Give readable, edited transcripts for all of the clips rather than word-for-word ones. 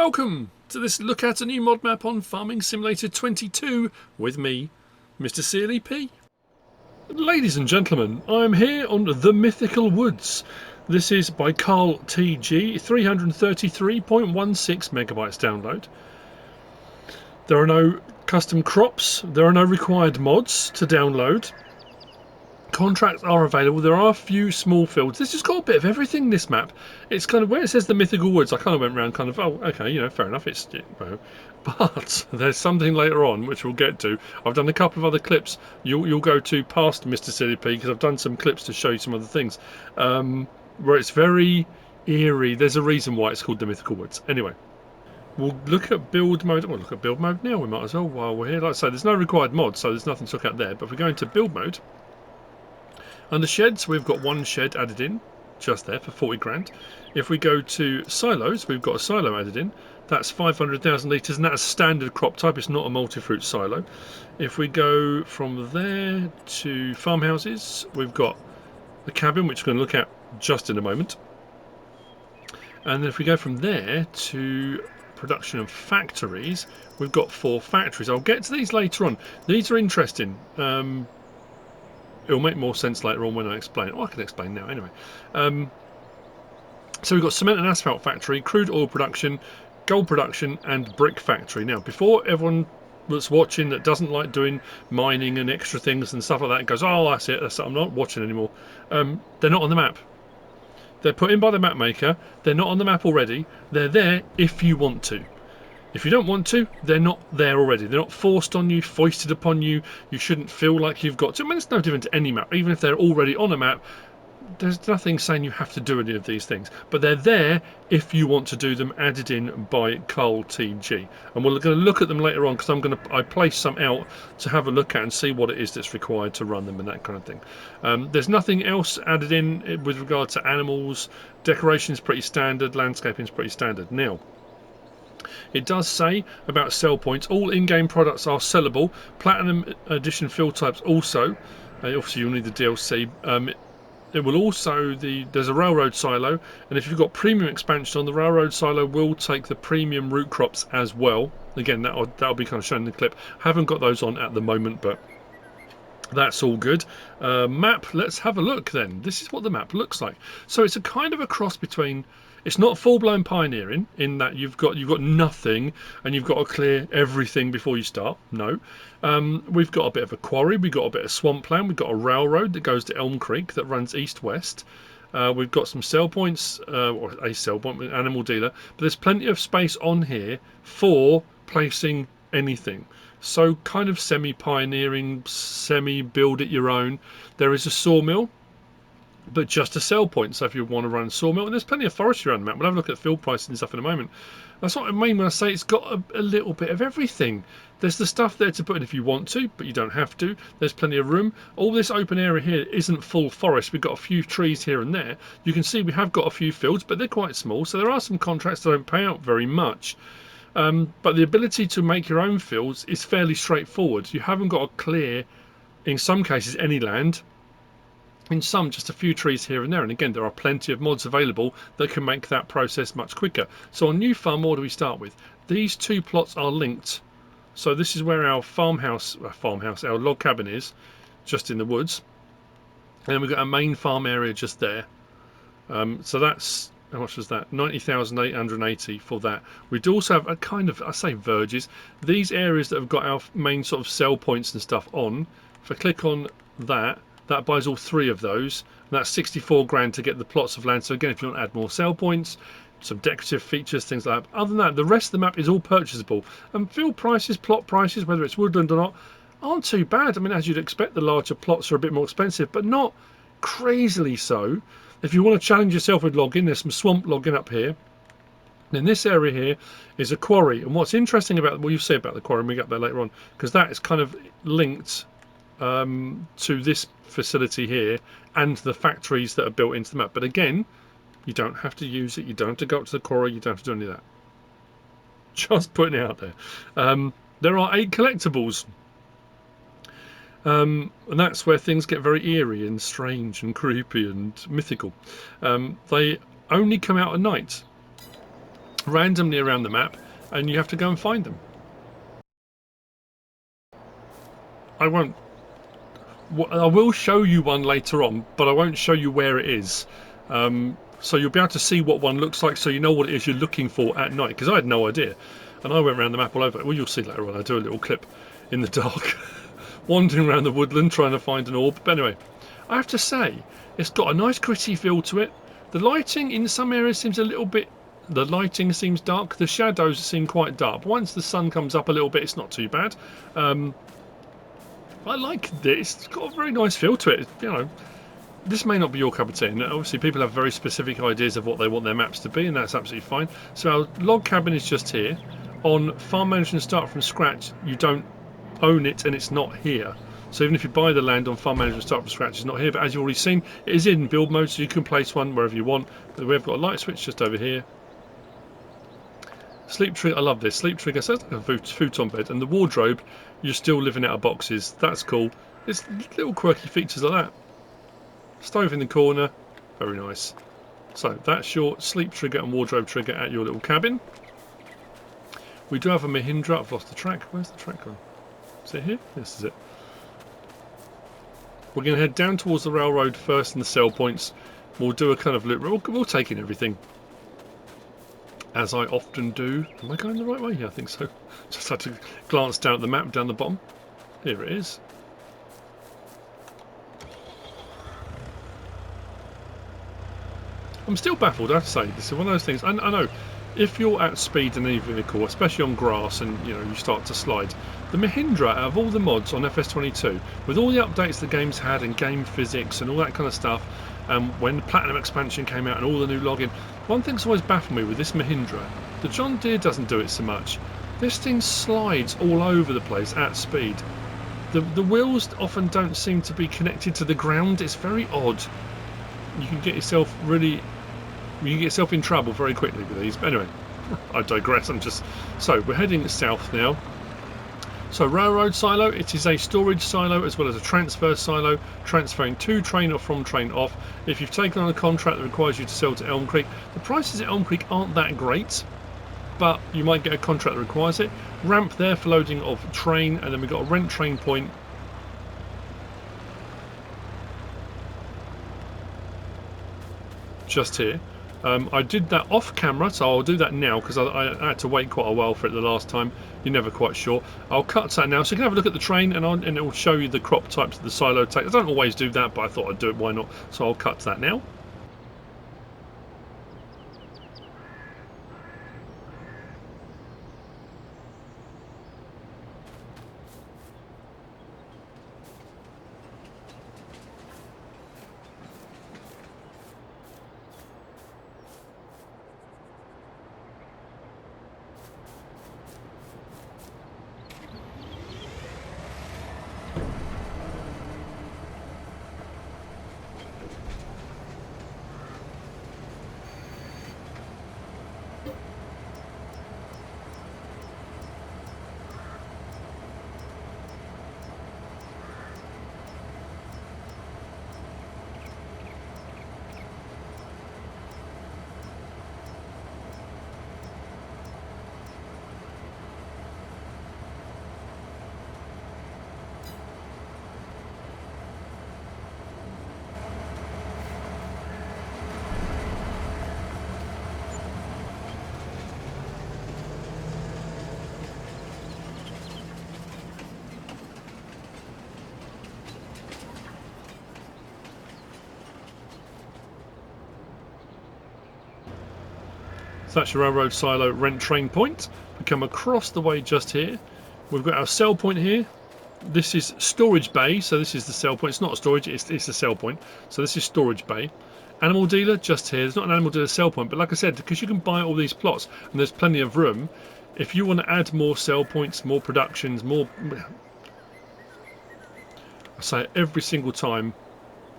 Welcome to this look at a new mod map on Farming Simulator 22 with me, MrSealyp. Ladies and gentlemen, I'm here on the Mythical Woods. This is by Carl TG, 333.16 megabytes download. There are no custom crops, there are no required mods to download. Contracts are available. There are a few small fields. This has got a bit of everything, this map. It's kind of where it says the Mythical Woods. I kind of went around kind of, oh, okay, you know, fair enough. But there's something later on which we'll get to. I've done a couple of other clips. You'll go to past MrSealyp because I've done some clips to show you some other things where it's very eerie. There's a reason why it's called the Mythical Woods. Anyway, we'll look at build mode. We'll look at build mode now. We might as well while we're here. Like I say, there's no required mod, so there's nothing to look at there. But if we go into build mode. Under sheds, we've got one shed added in, just there for 40 grand. If we go to silos, we've got a silo added in. That's 500,000 litres, and that's standard crop type. It's not a multi-fruit silo. If we go from there to farmhouses, we've got the cabin, which we're going to look at just in a moment. And then if we go from there to production of factories, we've got 4 factories. I'll get to these later on. These are interesting. It'll make more sense later on when I explain. Oh, I can explain now anyway. So we've got cement and asphalt factory, crude oil production, gold production, and brick factory. Now, before everyone that's watching that doesn't like doing mining and extra things and stuff like that goes, oh, that's it, I'm not watching anymore. They're not on the map. They're put in by the map maker. They're not on the map already. They're there if you want to. If you don't want to, they're not there already. They're not forced on you, foisted upon you. You shouldn't feel like you've got to. I mean, it's no different to any map. Even if they're already on a map, there's nothing saying you have to do any of these things. But they're there if you want to do them, added in by Carl TG. And we're going to look at them later on because I place some out to have a look at and see what it is that's required to run them and that kind of thing. There's nothing else added in with regard to animals. Decoration is pretty standard. Landscaping is pretty standard. Now, it does say about sell points. All in-game products are sellable. Platinum edition field types also. Obviously, you'll need the DLC. It will also there's a railroad silo, and if you've got premium expansion on, the railroad silo will take the premium root crops as well. Again, that'll be kind of shown in the clip. Haven't got those on at the moment, but that's all good. Map. Let's have a look then. This is what the map looks like. So it's a kind of a cross between. It's not full-blown pioneering in that you've got nothing and you've got to clear everything before you start. No, we've got a bit of a quarry, we've got a bit of swampland, we've got a railroad that goes to Elm Creek that runs east-west. We've got some sell points, or a sell point with animal dealer, but there's plenty of space on here for placing anything. So kind of semi-pioneering, semi-build it your own. There is a sawmill, but just a sell point. So if you want to run a sawmill, and there's plenty of forestry around the map. We'll have a look at field prices and stuff in a moment. That's what I mean when I say it's got a little bit of everything. There's the stuff there to put in if you want to, but you don't have to. There's plenty of room. All this open area here isn't full forest. We've got a few trees here and there. You can see we have got a few fields, but they're quite small. So there are some contracts that don't pay out very much. But the ability to make your own fields is fairly straightforward. You haven't got to clear, in some cases, any land. In some, just a few trees here and there. And again, there are plenty of mods available that can make that process much quicker. So on New Farm, what do we start with? These 2 plots are linked. So this is where our our log cabin is, just in the woods. And then we've got a main farm area just there. So that's, how much was that? 90,880 for that. We do also have a kind of, I say verges. These areas that have got our main sort of sell points and stuff on. If I click on that, that buys all 3 of those, and that's 64 grand to get the plots of land. So again, if you want to add more sell points, some decorative features, things like that. Other than that, the rest of the map is all purchasable. And field prices, plot prices, whether it's woodland or not, aren't too bad. I mean, as you'd expect, the larger plots are a bit more expensive, but not crazily so. If you want to challenge yourself with logging, there's some swamp logging up here. And this area here is a quarry. And what's interesting about, well, you'll see about the quarry when we get there later on, because that is kind of linked to this facility here and the factories that are built into the map. But again, you don't have to use it, you don't have to go up to the quarry, you don't have to do any of that. Just putting it out there. There are 8 collectibles, and that's where things get very eerie and strange and creepy and mythical. They only come out at night. randomly around the map, and you have to go and find them. I will show you one later on, but I won't show you where it is. So you'll be able to see what one looks like, so you know what it is you're looking for at night, because I had no idea. And I went around the map all over. Well, you'll see later on. I do a little clip in the dark, wandering around the woodland trying to find an orb. But anyway, I have to say, it's got a nice gritty feel to it. The lighting in some areas seems a little bit... The lighting seems dark. The shadows seem quite dark. But once the sun comes up a little bit, it's not too bad. I like this. It's got a very nice feel to it. You know, this may not be your cup of tea. And obviously, people have very specific ideas of what they want their maps to be, and that's absolutely fine. So our log cabin is just here. On Farm Management Start from Scratch, you don't own it, and it's not here. So even if you buy the land on Farm Management Start from Scratch, it's not here. But as you've already seen, it is in build mode, so you can place one wherever you want. But we've got a light switch just over here. Sleep trigger, I love this. Sleep trigger, so it's like a futon bed, and the wardrobe, you're still living out of boxes. That's cool. It's little quirky features like that. Stove in the corner, very nice. So that's your sleep trigger and wardrobe trigger at your little cabin. We do have a Mahindra. I've lost the track. Where's the track gone? Is it here? This is it. We're going to head down towards the railroad first and the sell points. We'll do a kind of loop. We'll take in everything, as I often do. Am I going the right way? Yeah, I think so. Just had to glance down at the map down the bottom. Here it is. I'm still baffled, I have to say. This is one of those things. I know, if you're at speed in any vehicle, especially on grass, and you start to slide, the Mahindra, out of all the mods on FS22, with all the updates the game's had and game physics and all that kind of stuff, when the Platinum expansion came out and all the new login, one thing's always baffled me with this Mahindra. The John Deere doesn't do it so much. This thing slides all over the place at speed. The wheels often don't seem to be connected to the ground. It's very odd. You can get yourself in trouble very quickly with these. But anyway, I digress. So we're heading south now. So railroad silo, it is a storage silo as well as a transfer silo, transferring to train or from train off. If you've taken on a contract that requires you to sell to Elm Creek, the prices at Elm Creek aren't that great, but you might get a contract that requires it. Ramp there for loading of train, and then we've got a rent train point. Just here. I did that off camera, so I'll do that now because I had to wait quite a while for it the last time. You're never quite sure. I'll cut that now so you can have a look at the train, and it will show you the crop types that the silo takes. I don't always do that, but I thought I'd do it, why not? So I'll cut that now. So that's your railroad silo rent train point. We come across the way just here. We've got our sell point here. This is storage bay, so this is the sell point. It's not a storage, it's a sell point. So this is storage bay. Animal dealer just here. There's not an animal dealer sell point, but like I said, because you can buy all these plots and there's plenty of room, if you want to add more sell points, more productions, more... I say it every single time,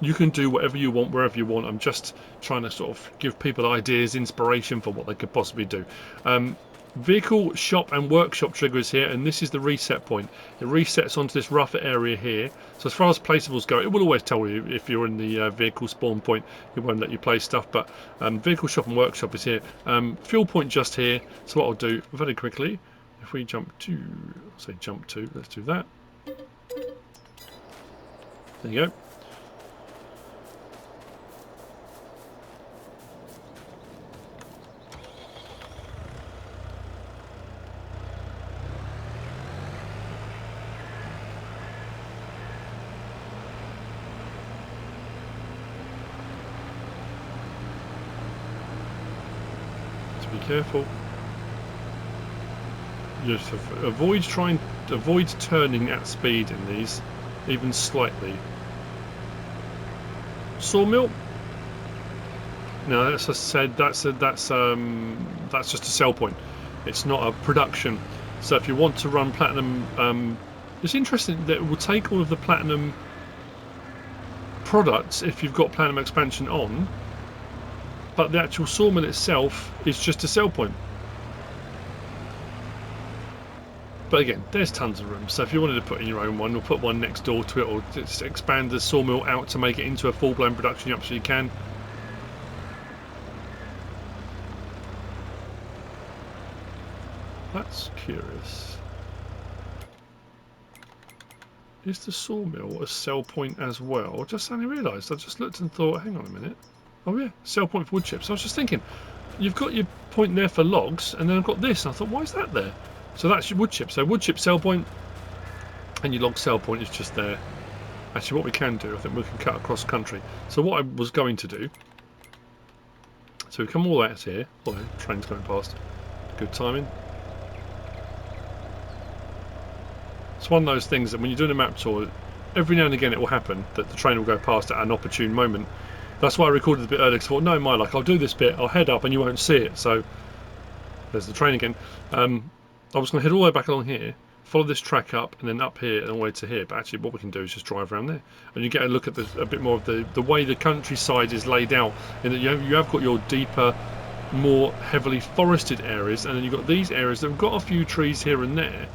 you can do whatever you want, wherever you want. I'm just trying to sort of give people ideas, inspiration for what they could possibly do. Vehicle, shop and workshop trigger is here, and this is the reset point. It resets onto this rougher area here. So as far as placeables go, it will always tell you if you're in the vehicle spawn point. It won't let you place stuff, but vehicle, shop and workshop is here. Fuel point just here. So what I'll do very quickly, if we jump to, say jump to, let's do that. There you go. Be careful. Just avoid turning at speed in these, even slightly. Sawmill. Now, as I said, that's just a sell point. It's not a production. So if you want to run platinum, it's interesting that it will take all of the platinum products if you've got platinum expansion on. But the actual sawmill itself is just a sell point. But again, there's tons of room. So if you wanted to put in your own one, or put one next door to it, or just expand the sawmill out to make it into a full-blown production, you absolutely can. That's curious. Is the sawmill a sell point as well? I just suddenly realised. I just looked and thought, hang on a minute. Oh yeah, sell point for wood chips. I was just thinking, you've got your point there for logs, and then I've got this. And I thought, why is that there? So that's your wood chip. So wood chip sell point, and your log sell point is just there. Actually, what we can do, I think we can cut across country. So what I was going to do, so we come all the way out here. Oh, the train's going past. Good timing. It's one of those things that when you're doing a map tour, every now and again it will happen that the train will go past at an opportune moment. That's why I recorded a bit earlier, because I thought, no, my luck, I'll do this bit, I'll head up and you won't see it. So, there's the train again. I was going to head all the way back along here, follow this track up, and then up here and all the way to here. But actually what we can do is just drive around there. And you get a look at a bit more of the way the countryside is laid out, in that you have got your deeper, more heavily forested areas, and then you've got these areas that have got a few trees here and there.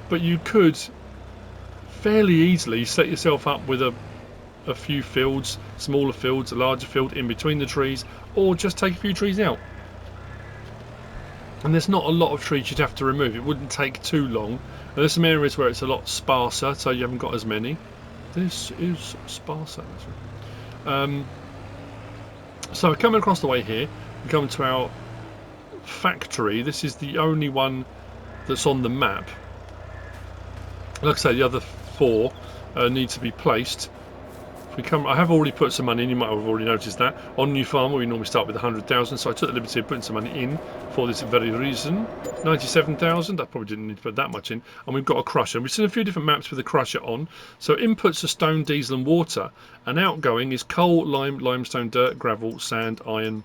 But you could fairly easily set yourself up with a few fields, smaller fields, a larger field in between the trees, or just take a few trees out. And there's not a lot of trees you'd have to remove. It wouldn't take too long. And there's some areas where it's a lot sparser, so you haven't got as many. This is sparser. So we're coming across the way here. We come to our factory. This is the only one that's on the map. Like I say, the other four need to be placed. I have already put some money in, you might have already noticed that. On New Farm, we normally start with 100,000, so I took the liberty of putting some money in for this very reason. 97,000, I probably didn't need to put that much in. And we've got a crusher. We've seen a few different maps with a crusher on. So inputs are stone, diesel and water. And outgoing is coal, lime, limestone, dirt, gravel, sand, iron,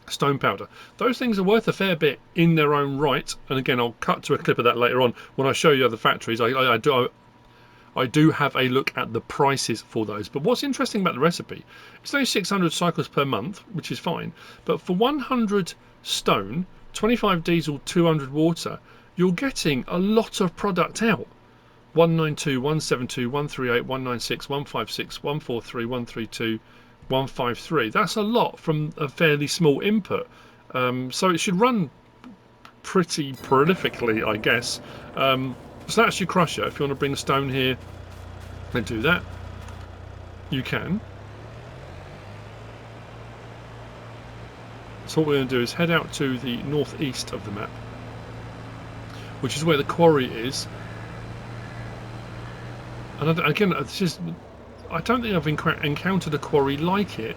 stone powder. Those things are worth a fair bit in their own right. And again, I'll cut to a clip of that later on when I show you other factories. I do have a look at the prices for those. But what's interesting about the recipe, it's only 600 cycles per month, which is fine. But for 100 stone, 25 diesel, 200 water, you're getting a lot of product out. 192, 172, 138, 196, 156, 143, 132, 153. That's a lot from a fairly small input. So it should run pretty prolifically, I guess. So that's your crusher. If you want to bring stone here and do that, you can. So what we're going to do is head out to the northeast of the map, which is where the quarry is. And again, I don't think I've encountered a quarry like it,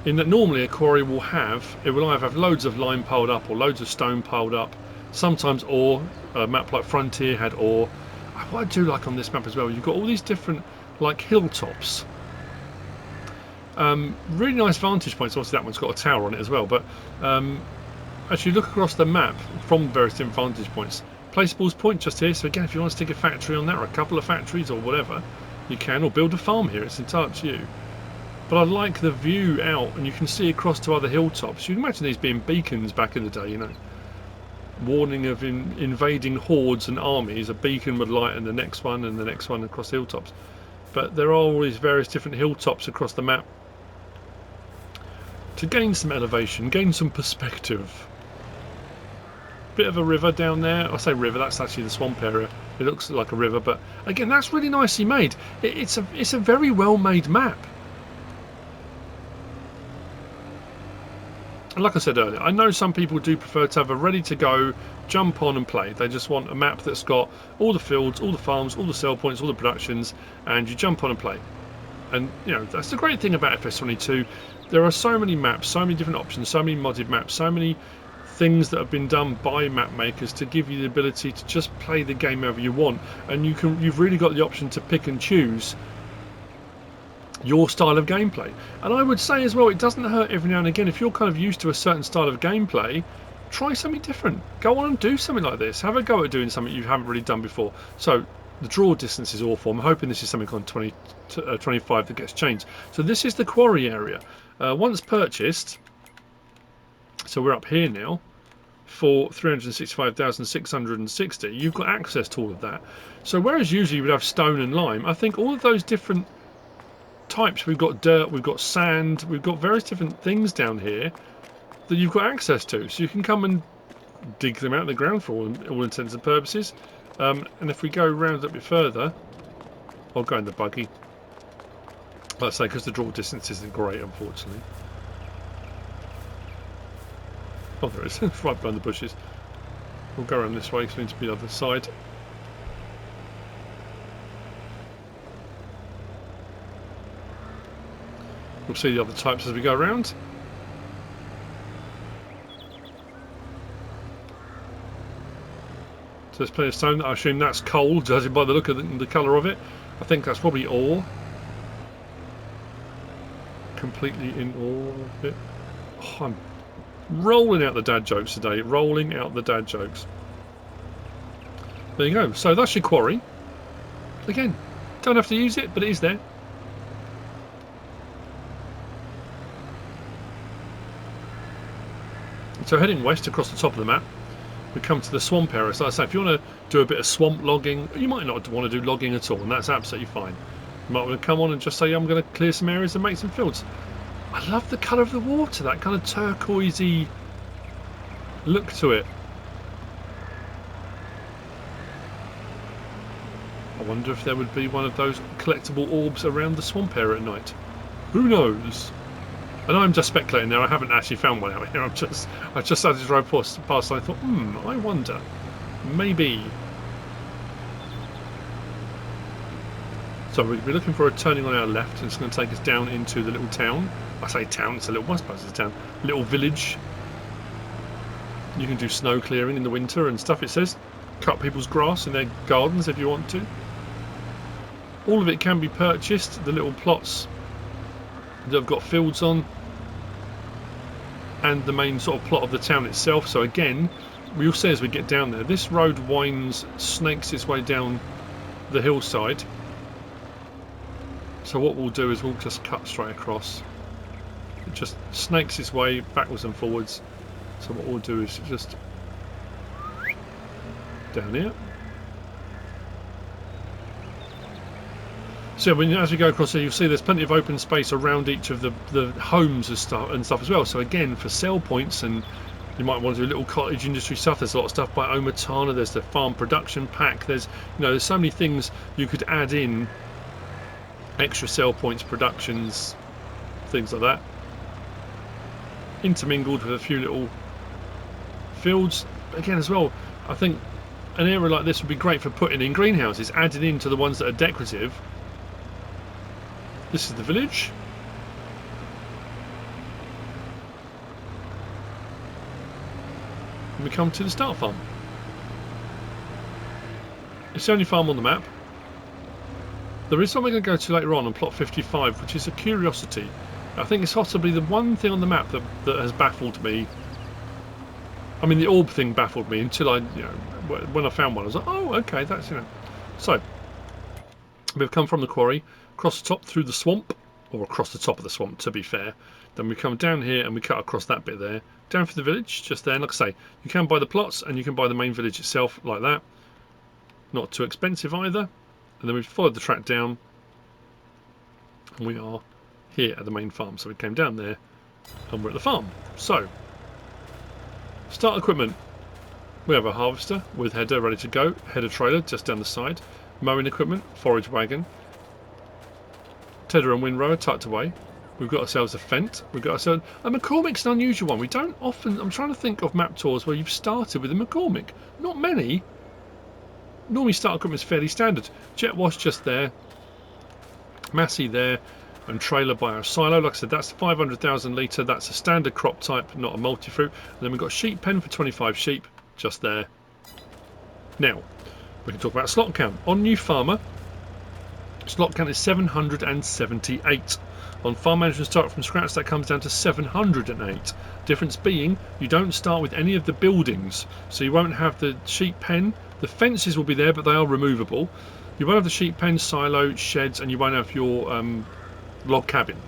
in that normally a quarry will either have loads of lime piled up or loads of stone piled up. Sometimes ore. A map like Frontier had ore. What I do like on this map as well, you've got all these different like hilltops. Really nice vantage points. Obviously that one's got a tower on it as well, but actually look across the map from various different vantage points. Placeables point just here, so again if you want to stick a factory on that or a couple of factories or whatever, you can, or build a farm here, it's entirely up to you. But I like the view out, and you can see across to other hilltops. You can imagine these being beacons back in the day, you know. warning of invading hordes and armies. A beacon would light, and the next one, and the next one across the hilltops. But there are always various different hilltops across the map to gain some elevation, gain some perspective. Bit of a river down there. I say river, that's actually the swamp area. It looks like a river, but again, that's really nicely made. It's a very well made map. And like I said earlier, I know some people do prefer to have a ready to go, jump on and play. They just want a map that's got all the fields, all the farms, all the sell points, all the productions, and you jump on and play. And you know, that's the great thing about FS22. There are so many maps, so many different options, so many modded maps, so many things that have been done by map makers to give you the ability to just play the game however you want, and you've really got the option to pick and choose your style of gameplay. And I would say as well, it doesn't hurt every now and again, if you're kind of used to a certain style of gameplay, try something different. Go on and do something like this. Have a go at doing something you haven't really done before. So the draw distance is awful. I'm hoping this is something on 25 that gets changed. So this is the quarry area. Once purchased, so we're up here now, for 365,660, you've got access to all of that. So whereas usually you would have stone and lime, I think all of those different types, we've got dirt, we've got sand, we've got various different things down here that you've got access to. So you can come and dig them out of the ground for all intents and purposes. And if we go round a bit further, I'll go in the buggy. Like I say, because the draw distance isn't great, unfortunately. Oh, there it is. It's right behind the bushes. We'll go around this way, because we need to be the other side. We'll see the other types as we go around. So there's plenty of stone. I assume that's coal, judging by the look of the colour of it. I think that's probably ore. Completely in ore of it. Oh, I'm rolling out the dad jokes today. Rolling out the dad jokes. There you go. So that's your quarry. Again, don't have to use it, but it is there. So heading west across the top of the map, we come to the swamp area. So like I say, if you want to do a bit of swamp logging, you might not want to do logging at all, and that's absolutely fine. You might want to come on and just say, I'm going to clear some areas and make some fields. I love the colour of the water, that kind of turquoisey look to it. I wonder if there would be one of those collectible orbs around the swamp area at night. Who knows? And I'm just speculating there. I haven't actually found one out here. I just started to drive past and I thought, I wonder. Maybe. So we're looking for a turning on our left, and it's going to take us down into the little town. I say town, it's a little, I suppose it's a town. Little village. You can do snow clearing in the winter and stuff, it says. Cut people's grass in their gardens if you want to. All of it can be purchased, the little plots that have got fields on, and the main sort of plot of the town itself. So again, we'll see as we get down there, this road snakes its way down the hillside. So what we'll do is we'll just cut straight across. It just snakes its way backwards and forwards. So what we'll do is just down here. So as we go across here, you'll see there's plenty of open space around each of the homes and stuff as well. So again, for sell points, and you might want to do little cottage industry stuff. There's a lot of stuff by Omatana. There's the farm production pack. There's there's so many things you could add in. Extra sell points, productions, things like that. Intermingled with a few little fields. Again as well, I think an area like this would be great for putting in greenhouses, added into the ones that are decorative. This is the village. And we come to the start farm. It's the only farm on the map. There is something I'm going to go to later on plot 55, which is a curiosity. I think it's possibly the one thing on the map that has baffled me. I mean, the orb thing baffled me until when I found one, I was like, oh, okay, that's, So, we've come from the quarry, across the top through the swamp, or across the top of the swamp, to be fair. Then we come down here and we cut across that bit there, down for the village, just there. And like I say, you can buy the plots and you can buy the main village itself like that. Not too expensive either. And then we've followed the track down, and we are here at the main farm. So we came down there and we're at the farm. So, start equipment. We have a harvester with header ready to go, header trailer just down the side, mowing equipment, forage wagon, tedder and windrower tucked away. We've got ourselves a fent. We've got ourselves a McCormick's an unusual one. We don't often. I'm trying to think of map tours where you've started with a McCormick. Not many. Normally, start equipment is fairly standard. Jet wash just there, Massey there, and trailer by our silo. Like I said, that's 500,000 litre. That's a standard crop type, not a multi-fruit. And then we've got sheep pen for 25 sheep just there. Now, we can talk about slot count. On New Farmer, slot count is 778. On Farm Management Start from Scratch, that comes down to 708. Difference being, you don't start with any of the buildings. So you won't have the sheep pen. The fences will be there, but they are removable. You won't have the sheep pen, silo, sheds, and you won't have your log cabin.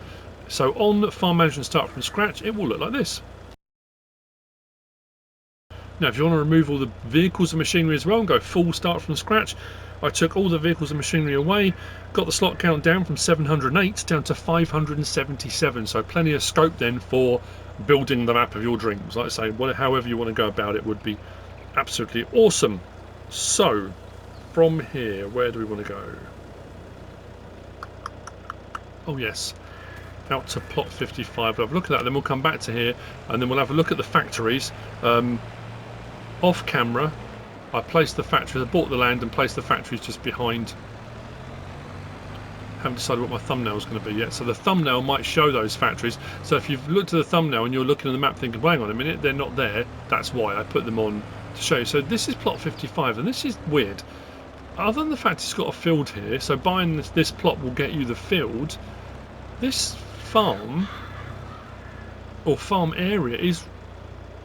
So on Farm Management Start from Scratch, it will look like this. Now, if you want to remove all the vehicles and machinery as well and go full start from scratch, I took all the vehicles and machinery away, got the slot count down from 708 down to 577. So plenty of scope then for building the map of your dreams. Like I say, however you want to go about it would be absolutely awesome. So, from here, where do we want to go? Oh yes, out to plot 55. We'll have a look at that, then we'll come back to here, and then we'll have a look at the factories. Off camera, I placed the factories, I bought the land and placed the factories just behind. Haven't decided what my thumbnail is going to be yet, so the thumbnail might show those factories. So if you've looked at the thumbnail and you're looking at the map thinking, well, hang on a minute, they're not there, that's why I put them on to show you. So this is plot 55, and this is weird. Other than the fact it's got a field here, so buying this plot will get you the field, this farm, or farm area, is,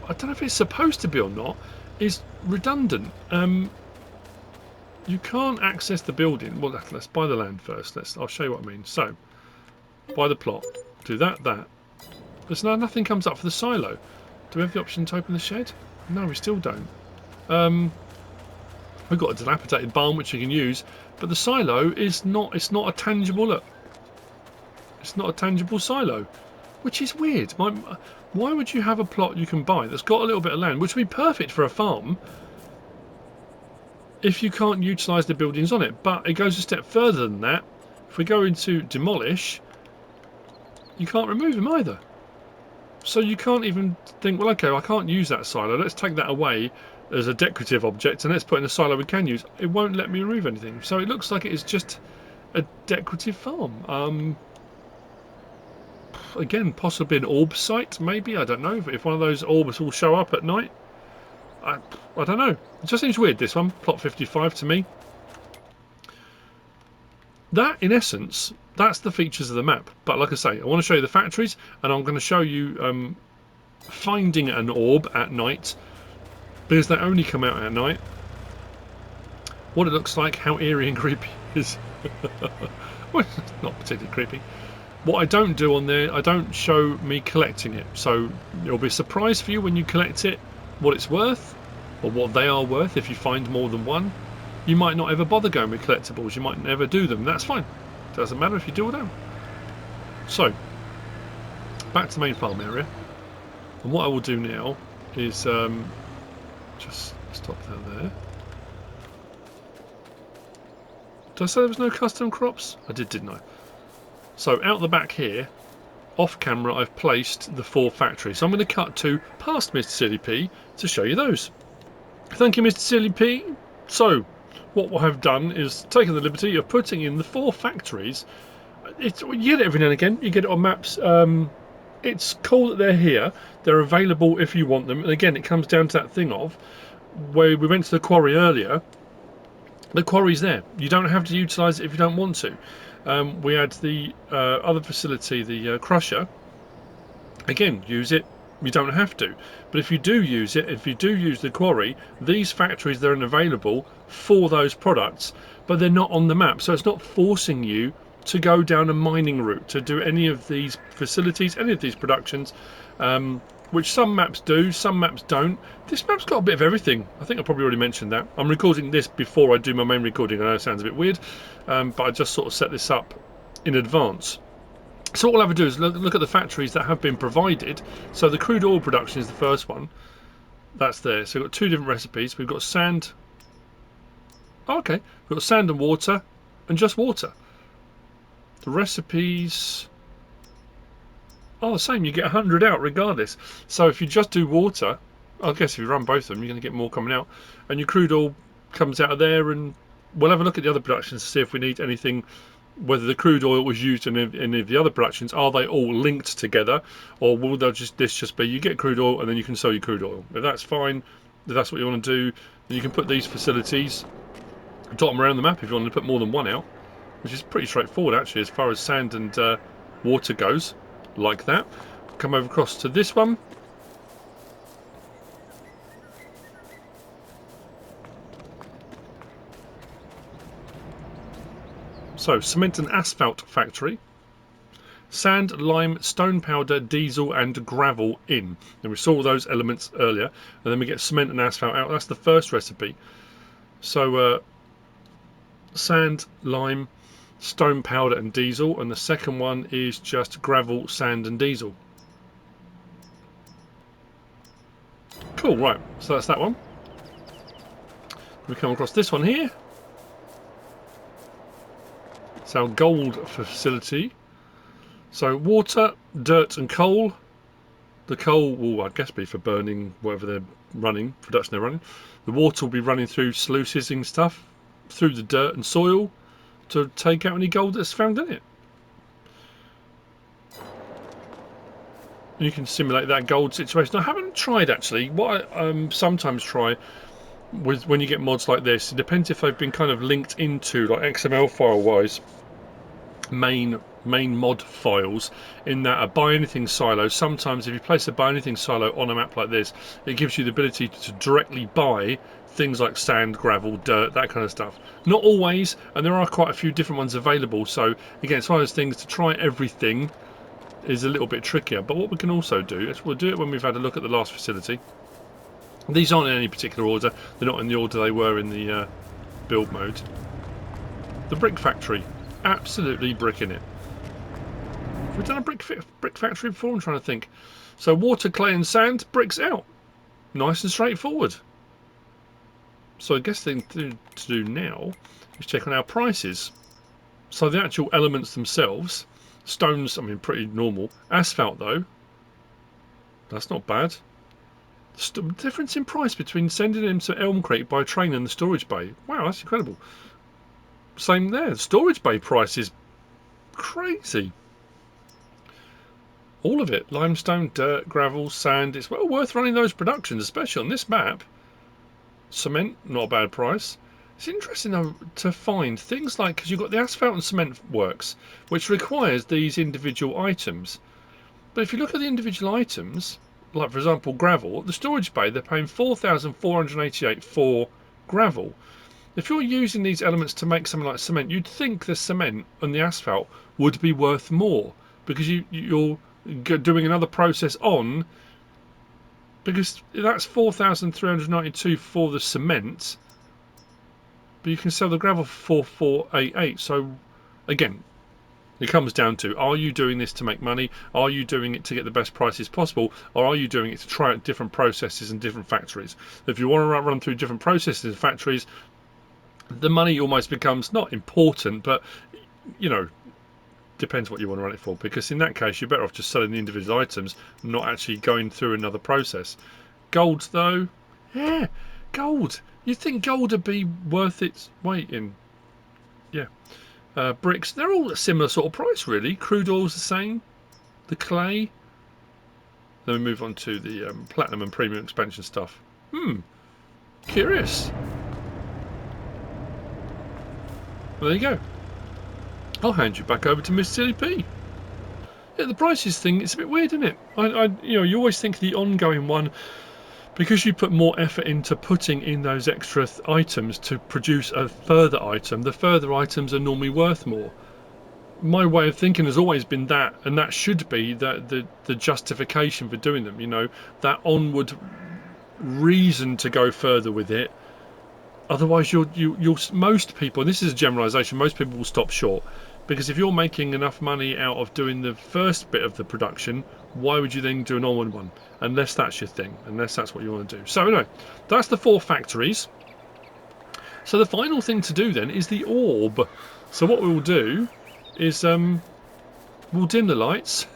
I don't know if it's supposed to be or not, is redundant. You can't access the building. Well, let's buy the land first. I'll show you what I mean. So, buy the plot. Do that. There's nothing comes up for the silo. Do we have the option to open the shed? No, we still don't. We've got a dilapidated barn which you can use, but the silo is not. It's not a tangible. Look, it's not a tangible silo, which is weird. Why would you have a plot you can buy that's got a little bit of land, which would be perfect for a farm, if you can't utilise the buildings on it? But it goes a step further than that. If we go into demolish, you can't remove them either. So you can't even think, well, okay, I can't use that silo. Let's take that away as a decorative object and let's put in a silo we can use. It won't let me remove anything. So it looks like it is just a decorative farm. Again, possibly an orb site, maybe, I don't know. If one of those orbs will show up at night, I don't know. It just seems weird, this one, plot 55 to me. That, in essence, that's the features of the map. But like I say, I want to show you the factories, and I'm going to show you finding an orb at night, because they only come out at night. What it looks like, how eerie and creepy it is. Well, it's not particularly creepy. What I don't do on there, I don't show me collecting it. So it'll be a surprise for you when you collect it, what it's worth, or what they are worth if you find more than one. You might not ever bother going with collectibles, you might never do them, that's fine. Doesn't matter if you do or don't. So, back to the main farm area. And what I will do now is just stop that there. Did I say there was no custom crops? I did, didn't I? So out the back here, off camera, I've placed the 4 factories. So I'm going to cut to past MrSealyp to show you those. Thank you, MrSealyp. So what I've done is taken the liberty of putting in the 4 factories. You get it every now and again. You get it on maps. It's cool that they're here. They're available if you want them. And again, it comes down to that thing of where we went to the quarry earlier. The quarry's there. You don't have to utilise it if you don't want to. We had the other facility, the crusher. Again, use it. You don't have to. But if you do use it, if you do use the quarry, these factories, they're available for those products, but they're not on the map. So it's not forcing you to go down a mining route to do any of these facilities, any of these productions, which some maps do, some maps don't. This map's got a bit of everything. I think I probably already mentioned that. I'm recording this before I do my main recording. I know it sounds a bit weird, but I just sort of set this up in advance. So what we'll have to do is look at the factories that have been provided. So the crude oil production is the first one. That's there. So we've got two different recipes. We've got sand. Oh, okay. We've got sand and water, and just water. The recipes are the same. You get 100 out regardless. So if you just do water, I guess if you run both of them, you're going to get more coming out. And your crude oil comes out of there, and we'll have a look at the other productions to see if we need anything, whether the crude oil was used in any of the other productions. Are they all linked together, or will this just be you get crude oil and then you can sell your crude oil? If that's fine, if that's what you want to do, then you can put these facilities, dot them around the map if you want to put more than one out, which is pretty straightforward actually as far as sand and water goes, like that. Come over across to this one. So, cement and asphalt factory. Sand, lime, stone powder, diesel and gravel in. And we saw those elements earlier. And then we get cement and asphalt out. That's the first recipe. So, sand, lime, stone powder and diesel. And the second one is just gravel, sand and diesel. Cool, right. So that's that one. We come across this one here. It's our gold facility. So water, dirt and coal. The coal will, I guess, be for burning whatever they're running, production they're running. The water will be running through sluices and stuff, through the dirt and soil to take out any gold that's found in it. You can simulate that gold situation. I haven't tried actually. What I sometimes try with when you get mods like this, it depends if they've been kind of linked into, like XML file wise, main mod files, in that a buy anything silo. Sometimes if you place a buy anything silo on a map like this, it gives you the ability to directly buy things like sand, gravel, dirt, that kind of stuff. Not always, and there are quite a few different ones available, so again it's one of those things, to try everything is a little bit trickier. But what we can also do is we'll do it when we've had a look at the last facility. These aren't in any particular order, they're not in the order they were in the build mode. The brick factory, absolutely bricking it. Have we done a brick factory before? I'm trying to think. So water, clay and sand, bricks out. Nice and straightforward. So I guess the thing to do now is check on our prices. So the actual elements themselves, stones, I mean pretty normal. Asphalt though, that's not bad. Difference in price between sending him to Elm Creek by train and the storage bay. Wow, that's incredible. Same there. The storage bay price is crazy. All of it. Limestone, dirt, gravel, sand. It's well worth running those productions, especially on this map. Cement, not a bad price. It's interesting though to find things like, because you've got the asphalt and cement works, which requires these individual items. But if you look at the individual items, like for example gravel, the storage bay, they're paying 4,488 for gravel. If you're using these elements to make something like cement, you'd think the cement and the asphalt would be worth more, because you're doing another process on, because that's 4,392 for the cement, but you can sell the gravel for 4,488. So again, it comes down to, are you doing this to make money? Are you doing it to get the best prices possible? Or are you doing it to try out different processes and different factories? If you want to run through different processes and factories, the money almost becomes not important, but you know, depends what you want to run it for, because in that case you're better off just selling the individual items, not actually going through another process. Gold though, yeah, gold. You'd think gold would be worth its weight in, yeah. Bricks, they're all a similar sort of price really. Crude oil's the same. The clay. Then we move on to the platinum and premium expansion stuff. Curious. Well, there you go. I'll hand you back over to MrSealyp. Yeah, the prices thing, it's a bit weird, isn't it? You know, you always think the ongoing one, because you put more effort into putting in those extra items to produce a further item, the further items are normally worth more. my way of thinking has always been that, and that should be the justification for doing them. You know, that onward reason to go further with it. Otherwise, you'll most people, and this is a generalisation, most people will stop short, because if you're making enough money out of doing the first bit of the production, why would you then do an onward one? Unless that's your thing, unless that's what you want to do. So anyway, that's the 4 factories. So the final thing to do then is the orb. So what we'll do is we'll dim the lights,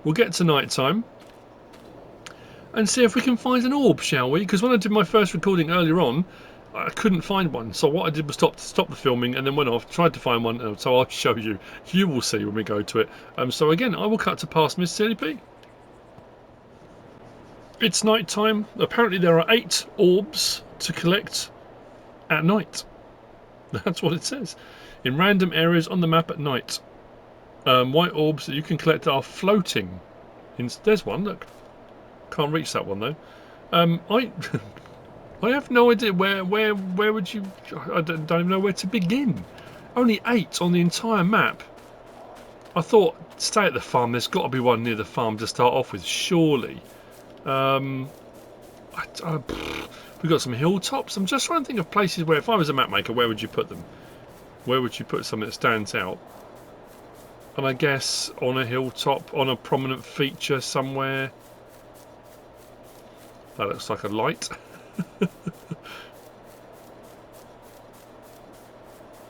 we'll get to night time, and see if we can find an orb, shall we? Because when I did my first recording earlier on, I couldn't find one. So what I did was stop the filming and then went off, tried to find one. So I'll show you. You will see when we go to it. So again, I will cut to past MrSealyp. It's night time. Apparently there are 8 orbs to collect at night. That's what it says. In random areas on the map at night. White orbs that you can collect are floating. There's one, look. Can't reach that one though. I have no idea where would you... I don't even know where to begin. Only 8 on the entire map. I thought, stay at the farm. There's got to be one near the farm to start off with, surely. We've got some hilltops. I'm just trying to think of places where, if I was a map maker, where would you put them? Where would you put something that stands out? And I guess on a hilltop, on a prominent feature somewhere. That looks like a light. I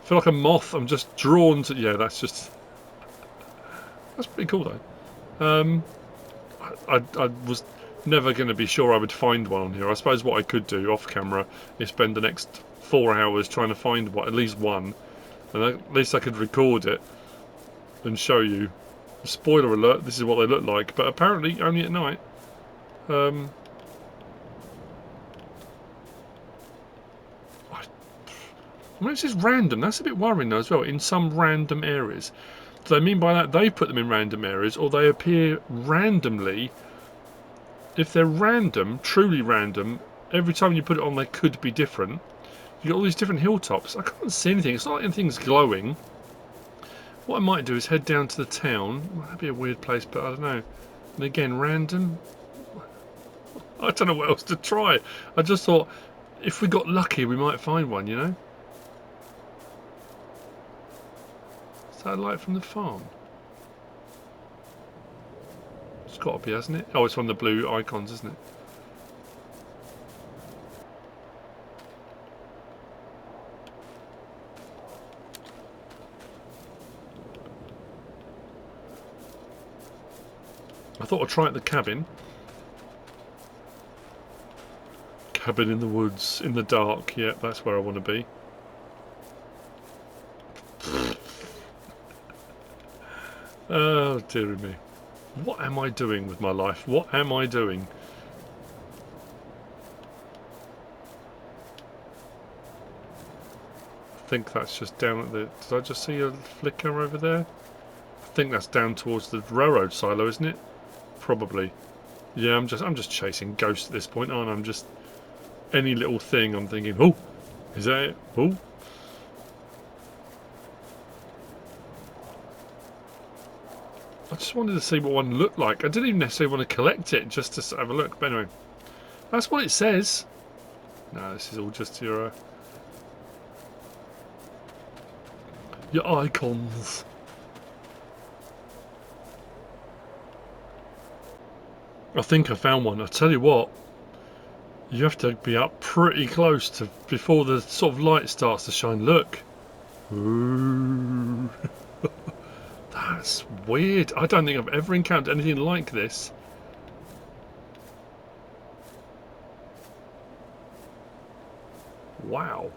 feel like a moth. I'm just drawn to... Yeah, that's pretty cool though. I was never going to be sure I would find one on here. I suppose what I could do off camera is spend the next 4 hours trying to find at least one, and at least I could record it and show you. Spoiler alert, this is what they look like, but apparently only at night. When it says random, that's a bit worrying though as well. In some random areas. Do they mean by that they put them in random areas, or they appear randomly? If they're random, truly random, every time you put it on they could be different. You've got all these different hilltops. I can't see anything. It's not like anything's glowing. What I might do is head down to the town. Well, that'd be a weird place, but I don't know. And again, random. I don't know what else to try. I just thought, if we got lucky, we might find one, you know? Is that a light from the farm? It's got to be, hasn't it? Oh, it's on the blue icons, isn't it? I thought I'd try at the cabin. Cabin in the woods, in the dark. Yeah, that's where I want to be. Oh, dearie me. What am I doing with my life? What am I doing? I think that's just down at the... Did I just see a flicker over there? I think that's down towards the railroad silo, isn't it? Probably. Yeah, I'm just chasing ghosts at this point, aren't I? I'm just... Any little thing, I'm thinking, oh, is that it? Oh. I just wanted to see what one looked like. I didn't even necessarily want to collect it, just to have a look. But anyway, that's what it says. No, this is all just your icons. I think I found one. I tell you what, you have to be up pretty close to before the sort of light starts to shine. Look. Ooh. That's weird. I don't think I've ever encountered anything like this. Wow.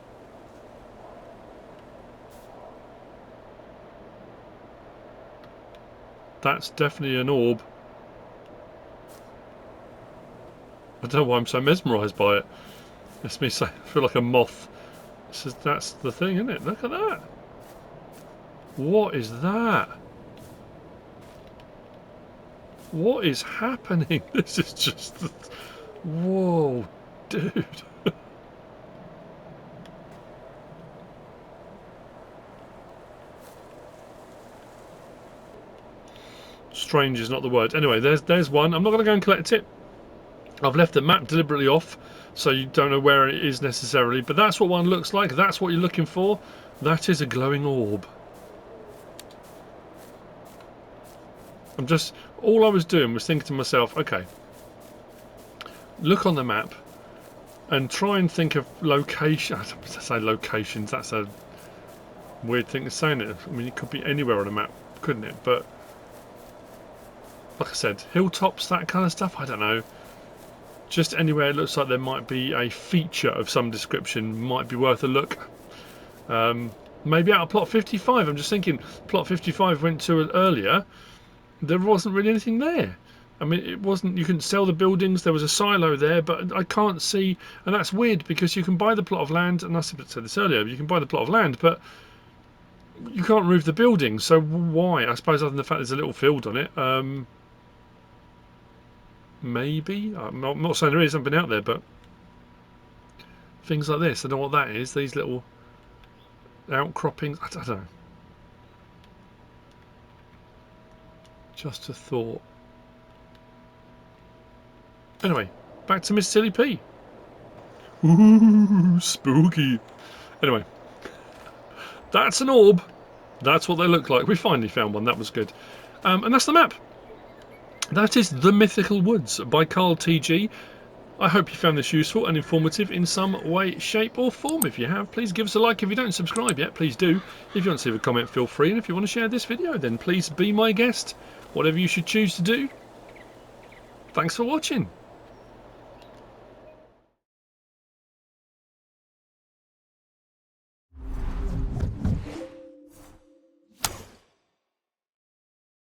That's definitely an orb. I don't know why I'm so mesmerised by it. It's me saying I feel like a moth. That's the thing, isn't it? Look at that. What is that? What is happening? This is just... Whoa, dude. strange is not the word. Anyway, there's one. I'm not going to go and collect it. I've left the map deliberately off, so you don't know where it is necessarily. But that's what one looks like. That's what you're looking for. That is a glowing orb. All I was doing was thinking to myself, okay, look on the map and try and think of location. I don't say locations, that's a weird thing to say, isn't it? I mean, it could be anywhere on a map, couldn't it? But like I said, hilltops, that kind of stuff, I don't know. Just anywhere it looks like there might be a feature of some description might be worth a look. Maybe out of plot 55. I'm just thinking, plot 55 went to it earlier. There wasn't really anything there. I mean, it wasn't. You couldn't sell the buildings. There was a silo there, but I can't see. And that's weird because you can buy the plot of land. And I said this earlier. You can buy the plot of land, but you can't move the buildings. So why? I suppose other than the fact there's a little field on it. Maybe. I'm not saying there is. I've been out there, but things like this. I don't know what that is. These little outcroppings. I don't know. Just a thought. Anyway, back to MrSealyp. Ooh, spooky. Anyway, that's an orb. That's what they look like. We finally found one. That was good. And that's the map. That is The Mythical Woods by Carl TG. I hope you found this useful and informative in some way, shape or form. If you have, please give us a like. If you don't subscribe yet, please do. If you want to leave a comment, feel free. And if you want to share this video, then please be my guest. Whatever you should choose to do. Thanks for watching.